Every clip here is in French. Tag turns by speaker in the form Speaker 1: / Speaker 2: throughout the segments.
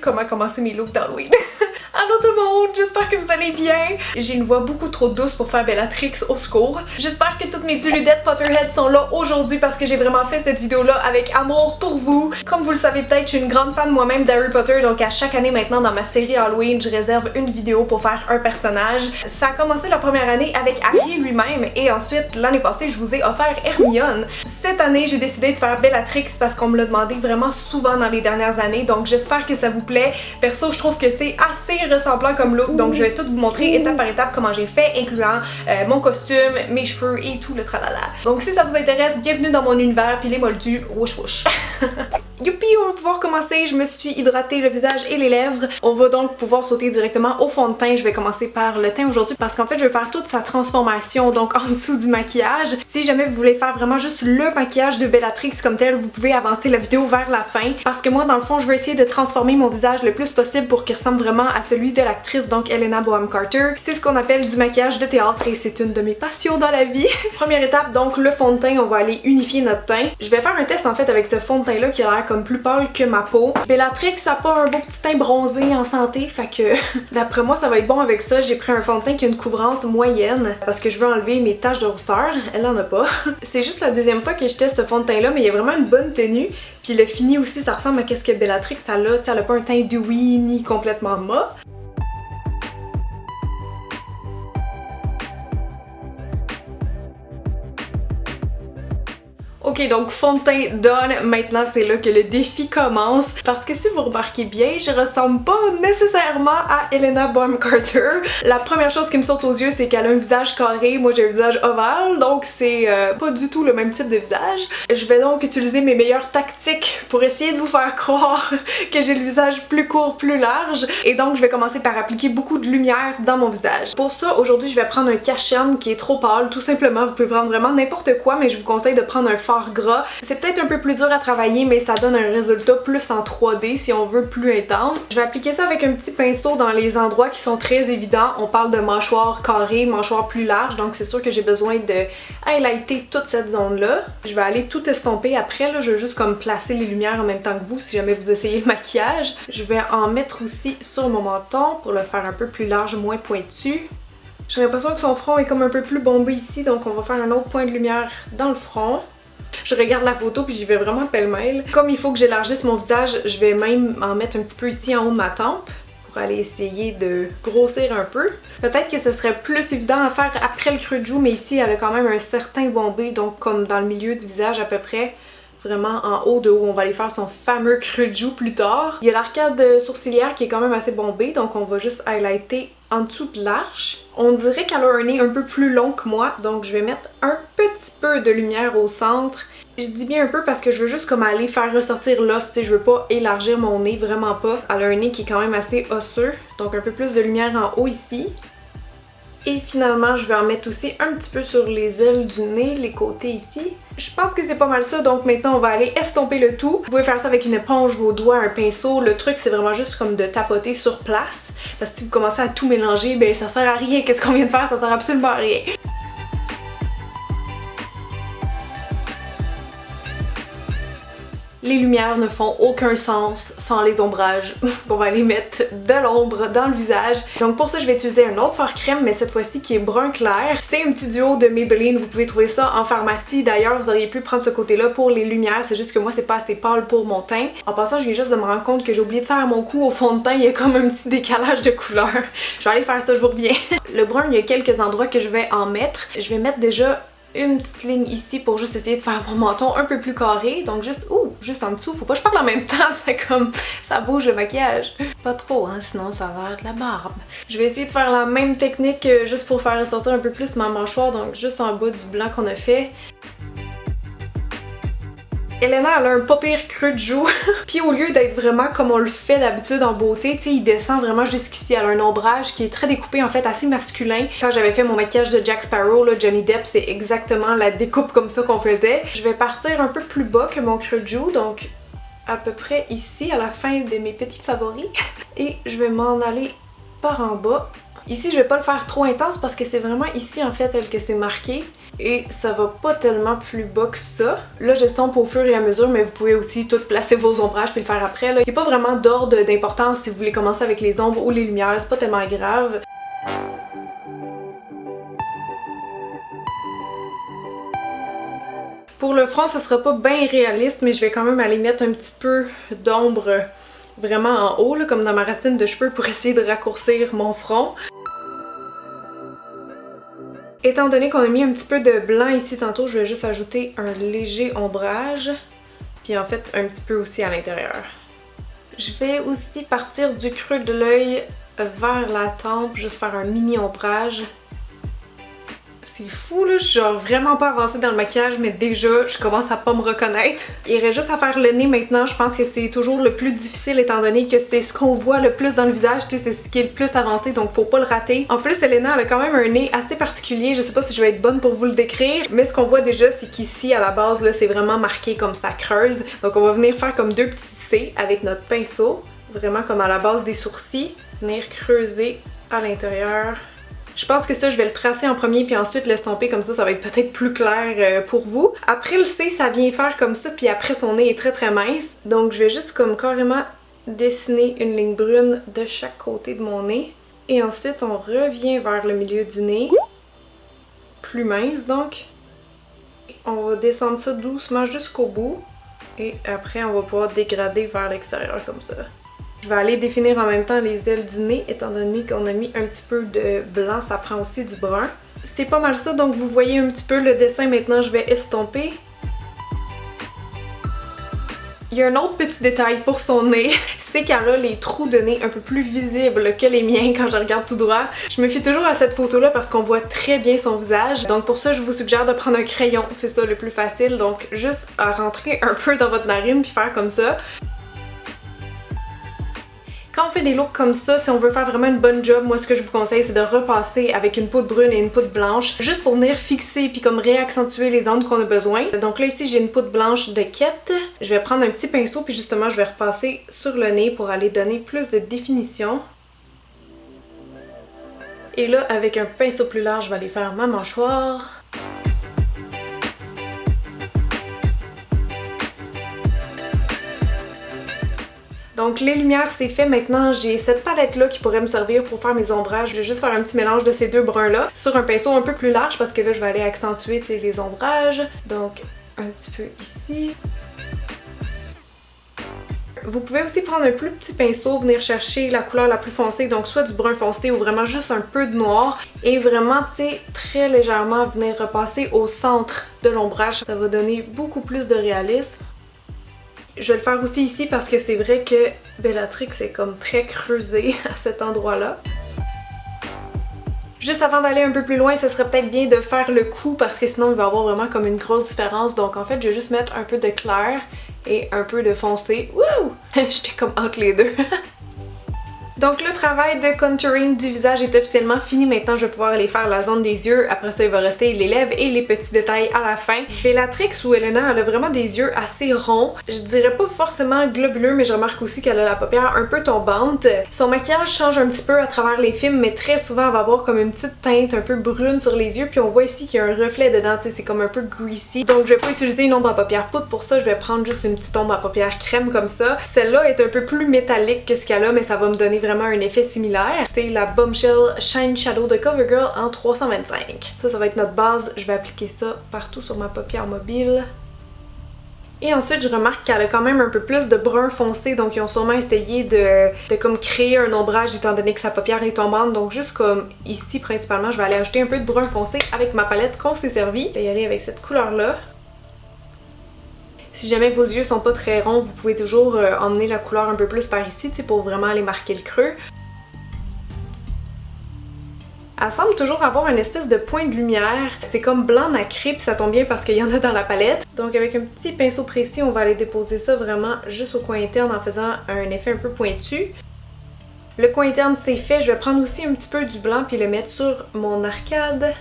Speaker 1: comment commencer mes looks d'Halloween. Allô tout le monde, j'espère que vous allez bien. J'ai une voix beaucoup trop douce pour faire Bellatrix, au secours. J'espère que toutes mes Duludettes Potterhead sont là aujourd'hui parce que j'ai vraiment fait cette vidéo-là avec amour pour vous. Comme vous le savez peut-être, je suis une grande fan moi-même d'Harry Potter, donc à chaque année maintenant dans ma série Halloween, je réserve une vidéo pour faire un personnage. Ça a commencé la première année avec Harry lui-même et ensuite l'année passée, je vous ai offert Hermione. Cette année, j'ai décidé de faire Bellatrix parce qu'on me l'a demandé vraiment souvent dans les dernières années, donc j'espère que ça vous plaît. Perso, je trouve que c'est assez ressemblant comme look, donc je vais tout vous montrer étape par étape comment j'ai fait, incluant mon costume, mes cheveux et tout le tralala. Donc si ça vous intéresse, bienvenue dans mon univers, puis les moldus, rouge rouge. Youpi, on va pouvoir commencer. Je me suis hydratée le visage et les lèvres. On va donc pouvoir sauter directement au fond de teint. Je vais commencer par le teint aujourd'hui parce qu'en fait je vais faire toute sa transformation, donc en dessous du maquillage. Si jamais vous voulez faire vraiment juste le maquillage de Bellatrix comme tel, vous pouvez avancer la vidéo vers la fin parce que moi dans le fond je vais essayer de transformer mon visage le plus possible pour qu'il ressemble vraiment à celui de l'actrice, donc Helena Bonham Carter. C'est ce qu'on appelle du maquillage de théâtre et c'est une de mes passions dans la vie. Première étape, donc le fond de teint, on va aller unifier notre teint. Je vais faire un test en fait avec ce fond de teint là qui a l'air comme plus pâle que ma peau. Bellatrix a pas un beau petit teint bronzé en santé, fait que d'après moi ça va être bon avec ça. J'ai pris un fond de teint qui a une couvrance moyenne parce que je veux enlever mes taches de rousseur. Elle en a pas. C'est juste la deuxième fois que je teste ce fond de teint là, mais il y a vraiment une bonne tenue. Puis le fini aussi, ça ressemble à qu'est-ce que Bellatrix elle a. Elle a pas un teint dewy ni complètement mat. Ok, donc fond de teint done, maintenant c'est là que le défi commence parce que si vous remarquez bien, je ressemble pas nécessairement à Helena Bonham Carter. La première chose qui me saute aux yeux, c'est qu'elle a un visage carré, moi j'ai un visage ovale, donc c'est pas du tout le même type de visage. Je vais donc utiliser mes meilleures tactiques pour essayer de vous faire croire que j'ai le visage plus court, plus large, et donc je vais commencer par appliquer beaucoup de lumière dans mon visage. Pour ça, aujourd'hui je vais prendre un cache-cerne qui est trop pâle, tout simplement. Vous pouvez prendre vraiment n'importe quoi, mais je vous conseille de prendre un fard gras. C'est peut-être un peu plus dur à travailler, mais ça donne un résultat plus en 3D si on veut, plus intense. Je vais appliquer ça avec un petit pinceau dans les endroits qui sont très évidents. On parle de mâchoire carrée, mâchoire plus large, donc c'est sûr que j'ai besoin de highlighter toute cette zone-là. Je vais aller tout estomper après, là, je vais juste comme placer les lumières en même temps que vous si jamais vous essayez le maquillage. Je vais en mettre aussi sur mon menton pour le faire un peu plus large, moins pointu. J'ai l'impression que son front est comme un peu plus bombé ici, donc on va faire un autre point de lumière dans le front. Je regarde la photo puis j'y vais vraiment pêle-mêle. Comme il faut que j'élargisse mon visage, je vais même en mettre un petit peu ici en haut de ma tempe pour aller essayer de grossir un peu. Peut-être que ce serait plus évident à faire après le creux de joue, mais ici elle a quand même un certain bombé, donc comme dans le milieu du visage à peu près. Vraiment en haut de où on va aller faire son fameux creux de joue plus tard. Il y a l'arcade sourcilière qui est quand même assez bombée, donc on va juste highlighter en dessous de l'arche. On dirait qu'elle a un nez un peu plus long que moi, donc je vais mettre un petit peu de lumière au centre. Je dis bien un peu parce que je veux juste comme aller faire ressortir l'os, tu sais, je veux pas élargir mon nez, vraiment pas. Elle a un nez qui est quand même assez osseux, donc un peu plus de lumière en haut ici. Et finalement, je vais en mettre aussi un petit peu sur les ailes du nez, les côtés ici. Je pense que c'est pas mal ça, donc maintenant on va aller estomper le tout. Vous pouvez faire ça avec une éponge, vos doigts, un pinceau. Le truc, c'est vraiment juste comme de tapoter sur place. Parce que si vous commencez à tout mélanger, ben ça sert à rien. Qu'est-ce qu'on vient de faire? Ça sert absolument à rien. Les lumières ne font aucun sens sans les ombrages. On va aller mettre de l'ombre dans le visage. Donc pour ça, je vais utiliser un autre fard crème, mais cette fois-ci qui est brun clair. C'est un petit duo de Maybelline, vous pouvez trouver ça en pharmacie. D'ailleurs, vous auriez pu prendre ce côté-là pour les lumières, c'est juste que moi, c'est pas assez pâle pour mon teint. En passant, je viens juste de me rendre compte que j'ai oublié de faire mon cou au fond de teint. Il y a comme un petit décalage de couleur. Je vais aller faire ça, je vous reviens. Le brun, il y a quelques endroits que je vais en mettre. Je vais mettre déjà une petite ligne ici pour juste essayer de faire mon menton un peu plus carré, donc juste juste en dessous, faut pas que je parle en même temps, ça bouge le maquillage. Pas trop hein, sinon ça a l'air de la barbe. Je vais essayer de faire la même technique juste pour faire ressortir un peu plus ma mâchoire, donc juste en bas du blanc qu'on a fait. Helena, elle a un pas pire creux de joue. Puis au lieu d'être vraiment comme on le fait d'habitude en beauté, tu sais, il descend vraiment jusqu'ici. Elle a un ombrage qui est très découpé, en fait, assez masculin. Quand j'avais fait mon maquillage de Jack Sparrow, là, Johnny Depp, c'est exactement la découpe comme ça qu'on faisait. Je vais partir un peu plus bas que mon creux de joue, donc à peu près ici, à la fin de mes petits favoris. Et je vais m'en aller par en bas. Ici, je vais pas le faire trop intense parce que c'est vraiment ici, en fait, que c'est marqué. et ça va pas tellement plus bas que ça. Là, j'estompe au fur et à mesure, mais vous pouvez aussi tout placer vos ombrages puis le faire après. Il n'y a pas vraiment d'ordre d'importance si vous voulez commencer avec les ombres ou les lumières, c'est pas tellement grave. Pour le front, ça sera pas bien réaliste, mais je vais quand même aller mettre un petit peu d'ombre vraiment en haut, là, comme dans ma racine de cheveux, pour essayer de raccourcir mon front. Étant donné qu'on a mis un petit peu de blanc ici tantôt, je vais juste ajouter un léger ombrage, puis en fait un petit peu aussi à l'intérieur. Je vais aussi partir du creux de l'œil vers la tempe, juste faire un mini ombrage. C'est fou là, je suis genre vraiment pas avancée dans le maquillage, mais déjà je commence à pas me reconnaître. Il reste juste à faire le nez maintenant, je pense que c'est toujours le plus difficile étant donné que c'est ce qu'on voit le plus dans le visage, tu sais, c'est ce qui est le plus avancé, donc faut pas le rater. En plus, Elena elle a quand même un nez assez particulier, je sais pas si je vais être bonne pour vous le décrire, mais ce qu'on voit déjà c'est qu'ici à la base là c'est vraiment marqué comme ça creuse, donc on va venir faire comme deux petits C avec notre pinceau, vraiment comme à la base des sourcils, venir creuser à l'intérieur. Je pense que ça, je vais le tracer en premier puis ensuite l'estomper comme ça va être peut-être plus clair pour vous. Après le C, ça vient faire comme ça puis après son nez est très mince. Donc je vais juste comme carrément dessiner une ligne brune de chaque côté de mon nez. Et ensuite, on revient vers le milieu du nez. Plus mince donc. On va descendre ça doucement jusqu'au bout. Et après, on va pouvoir dégrader vers l'extérieur comme ça. Je vais aller définir en même temps les ailes du nez, étant donné qu'on a mis un petit peu de blanc, ça prend aussi du brun. C'est pas mal ça, donc vous voyez un petit peu le dessin maintenant, je vais estomper. Il y a un autre petit détail pour son nez, c'est qu'elle a les trous de nez un peu plus visibles que les miens quand je regarde tout droit. Je me fie toujours à cette photo-là parce qu'on voit très bien son visage. Donc pour ça, je vous suggère de prendre un crayon, c'est ça le plus facile. Donc juste à rentrer un peu dans votre narine puis faire comme ça. Quand on fait des looks comme ça, si on veut faire vraiment une bonne job, moi ce que je vous conseille c'est de repasser avec une poudre brune et une poudre blanche juste pour venir fixer puis comme réaccentuer les angles qu'on a besoin. Donc là ici j'ai une poudre blanche de Kett. Je vais prendre un petit pinceau puis justement je vais repasser sur le nez pour aller donner plus de définition. Et là avec un pinceau plus large je vais aller faire ma mâchoire. Donc les lumières c'est fait, maintenant j'ai cette palette là qui pourrait me servir pour faire mes ombrages. Je vais juste faire un petit mélange de ces deux bruns là sur un pinceau un peu plus large parce que là je vais aller accentuer les ombrages. Donc un petit peu ici. Vous pouvez aussi prendre un plus petit pinceau, venir chercher la couleur la plus foncée, donc soit du brun foncé ou vraiment juste un peu de noir et vraiment tu sais très légèrement venir repasser au centre de l'ombrage. Ça va donner beaucoup plus de réalisme. Je vais le faire aussi ici parce que c'est vrai que Bellatrix est comme très creusé à cet endroit-là. Juste avant d'aller un peu plus loin, ce serait peut-être bien de faire le cou parce que sinon il va y avoir vraiment comme une grosse différence. Donc en fait, je vais juste mettre un peu de clair et un peu de foncé. Wouh! J'étais comme entre les deux. Donc le travail de contouring du visage est officiellement fini. Maintenant, je vais pouvoir aller faire la zone des yeux. Après ça, il va rester les lèvres et les petits détails à la fin. Bellatrix ou Elena, elle a vraiment des yeux assez ronds. Je dirais pas forcément globuleux, mais je remarque aussi qu'elle a la paupière un peu tombante. Son maquillage change un petit peu à travers les films, mais très souvent, elle va avoir comme une petite teinte un peu brune sur les yeux. Puis on voit ici qu'il y a un reflet dedans, tu sais, c'est comme un peu greasy. Donc je vais pas utiliser une ombre à paupières poudre. Pour ça, je vais prendre juste une petite ombre à paupières crème comme ça. Celle-là est un peu plus métallique que ce qu'elle a, mais ça va me donner vraiment un effet similaire. C'est la Bombshell Shine Shadow de CoverGirl en 325. Ça va être notre base. Je vais appliquer ça partout sur ma paupière mobile. Et ensuite, je remarque qu'elle a quand même un peu plus de brun foncé, donc ils ont sûrement essayé de comme créer un ombrage étant donné que sa paupière est tombante. Donc juste comme ici principalement, je vais aller ajouter un peu de brun foncé avec ma palette qu'on s'est servi. Je vais y aller avec cette couleur-là. Si jamais vos yeux sont pas très ronds, vous pouvez toujours emmener la couleur un peu plus par ici, pour vraiment aller marquer le creux. Elle semble toujours avoir une espèce de point de lumière. C'est comme blanc nacré, puis ça tombe bien parce qu'il y en a dans la palette. Donc avec un petit pinceau précis, on va aller déposer ça vraiment juste au coin interne en faisant un effet un peu pointu. Le coin interne c'est fait, je vais prendre aussi un petit peu du blanc puis le mettre sur mon arcade.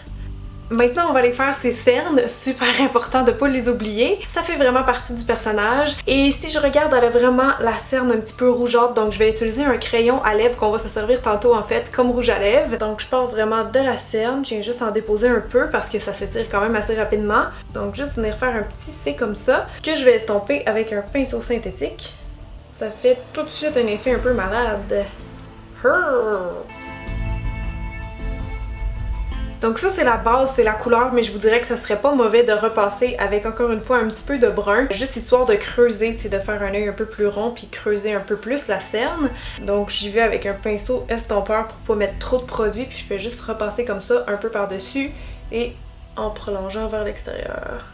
Speaker 1: Maintenant, on va aller faire ses cernes, super important de pas les oublier. Ça fait vraiment partie du personnage. Et si je regarde, elle a vraiment la cerne un petit peu rougeâtre, donc je vais utiliser un crayon à lèvres qu'on va se servir tantôt en fait comme rouge à lèvres. Donc je pars vraiment de la cerne, je viens juste en déposer un peu parce que ça s'étire quand même assez rapidement. Donc juste venir faire un petit C comme ça, que je vais estomper avec un pinceau synthétique. Ça fait tout de suite un effet un peu malade. Donc ça c'est la base, c'est la couleur, mais je vous dirais que ça serait pas mauvais de repasser avec encore une fois un petit peu de brun, juste histoire de creuser, tu sais, de faire un œil un peu plus rond puis creuser un peu plus la cerne. Donc j'y vais avec un pinceau estompeur pour pas mettre trop de produit, puis je fais juste repasser comme ça un peu par dessus et en prolongeant vers l'extérieur.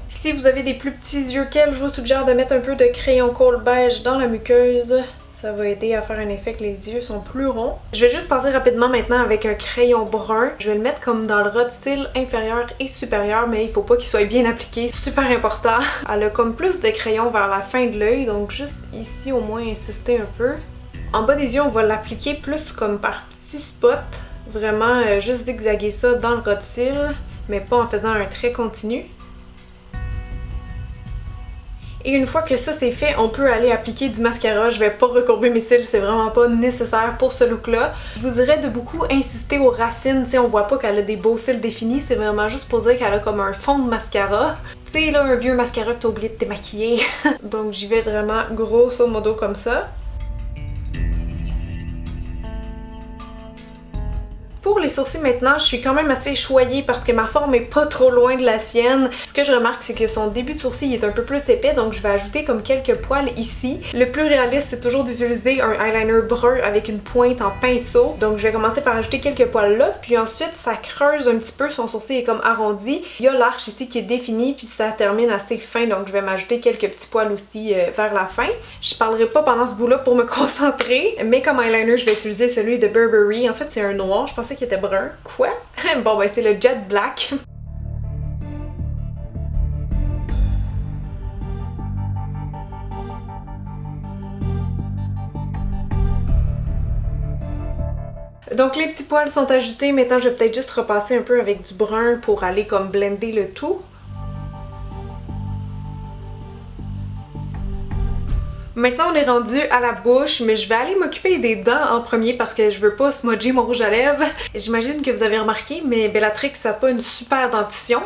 Speaker 1: Si vous avez des plus petits yeux qu'elle, je vous suggère de mettre un peu de crayon colle beige dans la muqueuse. Ça va aider à faire un effet que les yeux sont plus ronds. Je vais juste passer rapidement maintenant avec un crayon brun. Je vais le mettre comme dans le ras de cils inférieur et supérieur, mais il faut pas qu'il soit bien appliqué. Super important. Elle a comme plus de crayon vers la fin de l'œil, donc juste ici au moins insister un peu. En bas des yeux, on va l'appliquer plus comme par petits spots. Vraiment juste zigzaguer ça dans le ras de cils, mais pas en faisant un trait continu. Et une fois que ça c'est fait, on peut aller appliquer du mascara. Je vais pas recourber mes cils, c'est vraiment pas nécessaire pour ce look-là. Je vous dirais de beaucoup insister aux racines, tu sais, on voit pas qu'elle a des beaux cils définis, c'est vraiment juste pour dire qu'elle a comme un fond de mascara. Tu sais, là, un vieux mascara que t'as oublié de démaquiller. Donc j'y vais vraiment grosso modo comme ça. Pour les sourcils maintenant, je suis quand même assez choyée parce que ma forme est pas trop loin de la sienne. Ce que je remarque, c'est que son début de sourcil est un peu plus épais, donc je vais ajouter comme quelques poils ici. Le plus réaliste, c'est toujours d'utiliser un eyeliner brun avec une pointe en pinceau. Donc je vais commencer par ajouter quelques poils là, puis ensuite ça creuse un petit peu, son sourcil est comme arrondi. Il y a l'arche ici qui est définie, puis ça termine assez fin, donc je vais m'ajouter quelques petits poils aussi vers la fin. Je parlerai pas pendant ce bout-là pour me concentrer, mais comme eyeliner, je vais utiliser celui de Burberry. En fait, c'est un noir, je pensais qu'il était brun. Quoi? Bon ben c'est le Jet Black. Donc les petits poils sont ajoutés, maintenant je vais peut-être juste repasser un peu avec du brun pour aller comme blender le tout. Maintenant on est rendu à la bouche, mais je vais aller m'occuper des dents en premier parce que je veux pas smudger mon rouge à lèvres. J'imagine que vous avez remarqué, mais Bellatrix a pas une super dentition.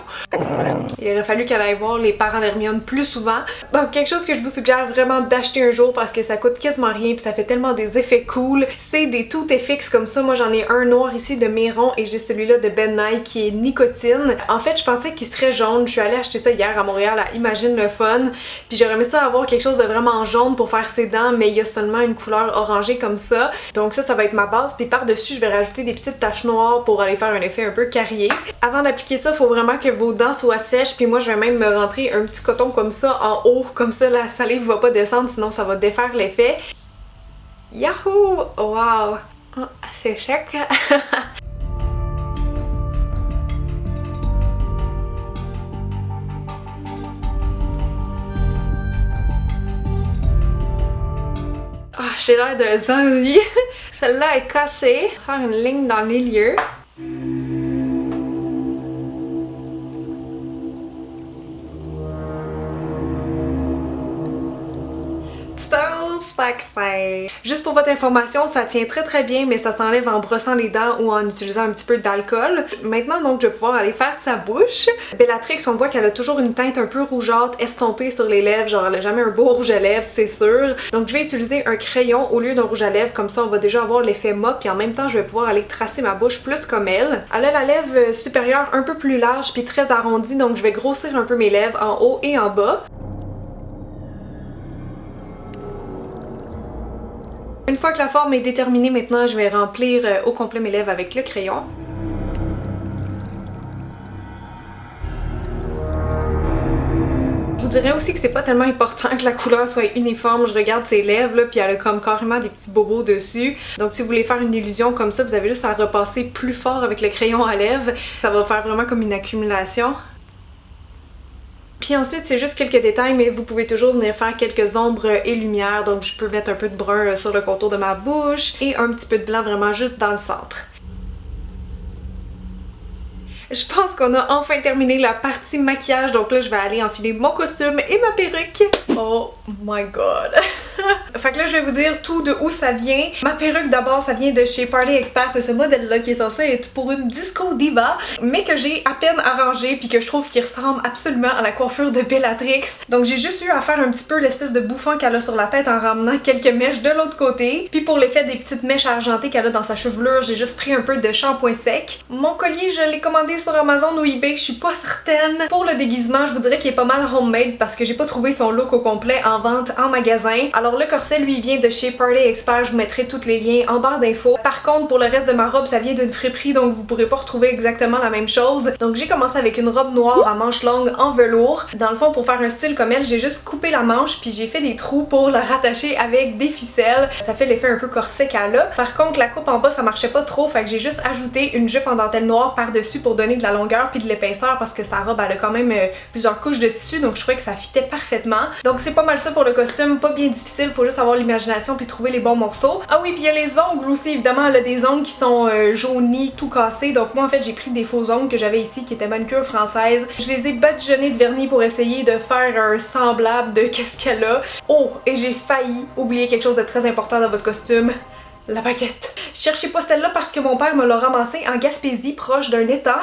Speaker 1: Il aurait fallu qu'elle aille voir les parents d'Hermione plus souvent. Donc quelque chose que je vous suggère vraiment d'acheter un jour parce que ça coûte quasiment rien puis ça fait tellement des effets cool. C'est des Tout-FX comme ça. Moi j'en ai un noir ici de Méron et j'ai celui-là de Ben Nye qui est nicotine. En fait je pensais qu'il serait jaune. Je suis allée acheter ça hier à Montréal à Imagine le Fun. Puis j'aurais aimé ça avoir quelque chose de vraiment jaune pour faire ses dents, mais il y a seulement une couleur orangée comme ça. Donc ça va être ma base. Puis par-dessus, je vais rajouter des petites taches noires pour aller faire un effet un peu carrié. Avant d'appliquer ça, il faut vraiment que vos dents soient sèches. Puis moi, je vais même me rentrer un petit coton comme ça en haut. Comme ça, la salive va pas descendre, sinon ça va défaire l'effet. Yahoo! Wow! Oh, c'est sec! Ah, j'ai l'air de zombie. Celle-là est cassée. Faire une ligne dans le milieu. So sexy! Juste pour votre information, ça tient très bien, mais ça s'enlève en brossant les dents ou en utilisant un petit peu d'alcool. Maintenant, donc, je vais pouvoir aller faire sa bouche. Bellatrix, on voit qu'elle a toujours une teinte un peu rougeâtre, estompée sur les lèvres. Genre, elle a jamais un beau rouge à lèvres, c'est sûr. Donc, je vais utiliser un crayon au lieu d'un rouge à lèvres. Comme ça, on va déjà avoir l'effet mop. Puis en même temps, je vais pouvoir aller tracer ma bouche plus comme elle. Elle a la lèvre supérieure un peu plus large puis très arrondie. Donc, je vais grossir un peu mes lèvres en haut et en bas. Une fois que la forme est déterminée, maintenant, je vais remplir au complet mes lèvres avec le crayon. Je vous dirais aussi que c'est pas tellement important que la couleur soit uniforme. Je regarde ses lèvres, là, puis elle a comme carrément des petits bobos dessus. Donc si vous voulez faire une illusion comme ça, vous avez juste à repasser plus fort avec le crayon à lèvres. Ça va faire vraiment comme une accumulation. Puis ensuite, c'est juste quelques détails, mais vous pouvez toujours venir faire quelques ombres et lumières. Donc je peux mettre un peu de brun sur le contour de ma bouche et un petit peu de blanc vraiment juste dans le centre. Je pense qu'on a enfin terminé la partie maquillage, donc là je vais aller enfiler mon costume et ma perruque. Oh my god. Fait que là je vais vous dire tout de où ça vient. Ma perruque d'abord ça vient de chez Party Expert, c'est ce modèle là qui est censé être pour une disco diva, mais que j'ai à peine arrangé puis que je trouve qu'il ressemble absolument à la coiffure de Bellatrix. Donc j'ai juste eu à faire un petit peu l'espèce de bouffon qu'elle a sur la tête en ramenant quelques mèches de l'autre côté. Puis pour l'effet des petites mèches argentées qu'elle a dans sa chevelure, j'ai juste pris un peu de shampoing sec. Mon collier je l'ai commandé sur Amazon ou eBay, je suis pas certaine. Pour le déguisement je vous dirais qu'il est pas mal homemade parce que j'ai pas trouvé son look au complet en vente en magasin. Alors le corset lui vient de chez Party Expert, je vous mettrai tous les liens en barre d'infos. Par contre pour le reste de ma robe ça vient d'une friperie donc vous pourrez pas retrouver exactement la même chose. Donc j'ai commencé avec une robe noire à manches longues en velours. Dans le fond pour faire un style comme elle j'ai juste coupé la manche puis j'ai fait des trous pour la rattacher avec des ficelles. Ça fait l'effet un peu corset qu'elle a. Par contre la coupe en bas ça marchait pas trop, fait que j'ai juste ajouté une jupe en dentelle noire par dessus pour donner de la longueur puis de l'épaisseur parce que sa robe elle a quand même plusieurs couches de tissu donc je trouvais que ça fitait parfaitement. Donc c'est pas mal ça pour le costume, pas bien difficile, faut juste avoir l'imagination puis trouver les bons morceaux. Ah oui puis il y a les ongles aussi, évidemment elle a des ongles qui sont jaunis, tout cassés, donc moi en fait j'ai pris des faux ongles que j'avais ici qui étaient manucure française. Je les ai badigeonnés de vernis pour essayer de faire un semblable de qu'est-ce qu'elle a. Oh et j'ai failli oublier quelque chose de très important dans votre costume. La baguette. Je cherchais pas celle-là parce que mon père me l'a ramassée en Gaspésie, proche d'un étang.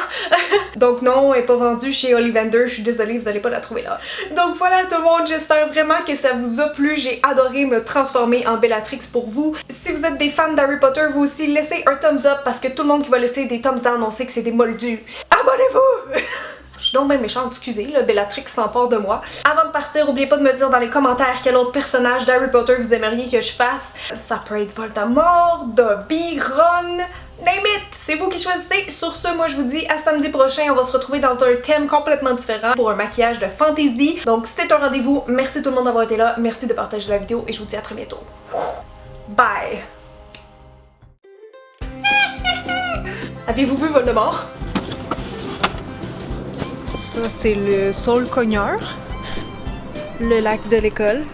Speaker 1: Donc non, elle est pas vendue chez Ollivander, je suis désolée, vous allez pas la trouver là. Donc voilà tout le monde, j'espère vraiment que ça vous a plu. J'ai adoré me transformer en Bellatrix pour vous. Si vous êtes des fans d'Harry Potter, vous aussi, laissez un thumbs up parce que tout le monde qui va laisser des thumbs down, on sait que c'est des moldus. Abonnez-vous! Je suis donc bien méchante, excusez, là, Bellatrix s'empare de moi. Avant de partir, n'oubliez pas de me dire dans les commentaires quel autre personnage d'Harry Potter vous aimeriez que je fasse. Ça peut être Voldemort, Dobby, Ron, name it! C'est vous qui choisissez. Sur ce, moi je vous dis à samedi prochain, on va se retrouver dans un thème complètement différent pour un maquillage de fantasy. Donc c'était un rendez-vous, merci tout le monde d'avoir été là, merci de partager la vidéo et je vous dis à très bientôt. Bye! Avez-vous vu Voldemort? Ça, c'est le Saule Cogneur, le lac de l'école.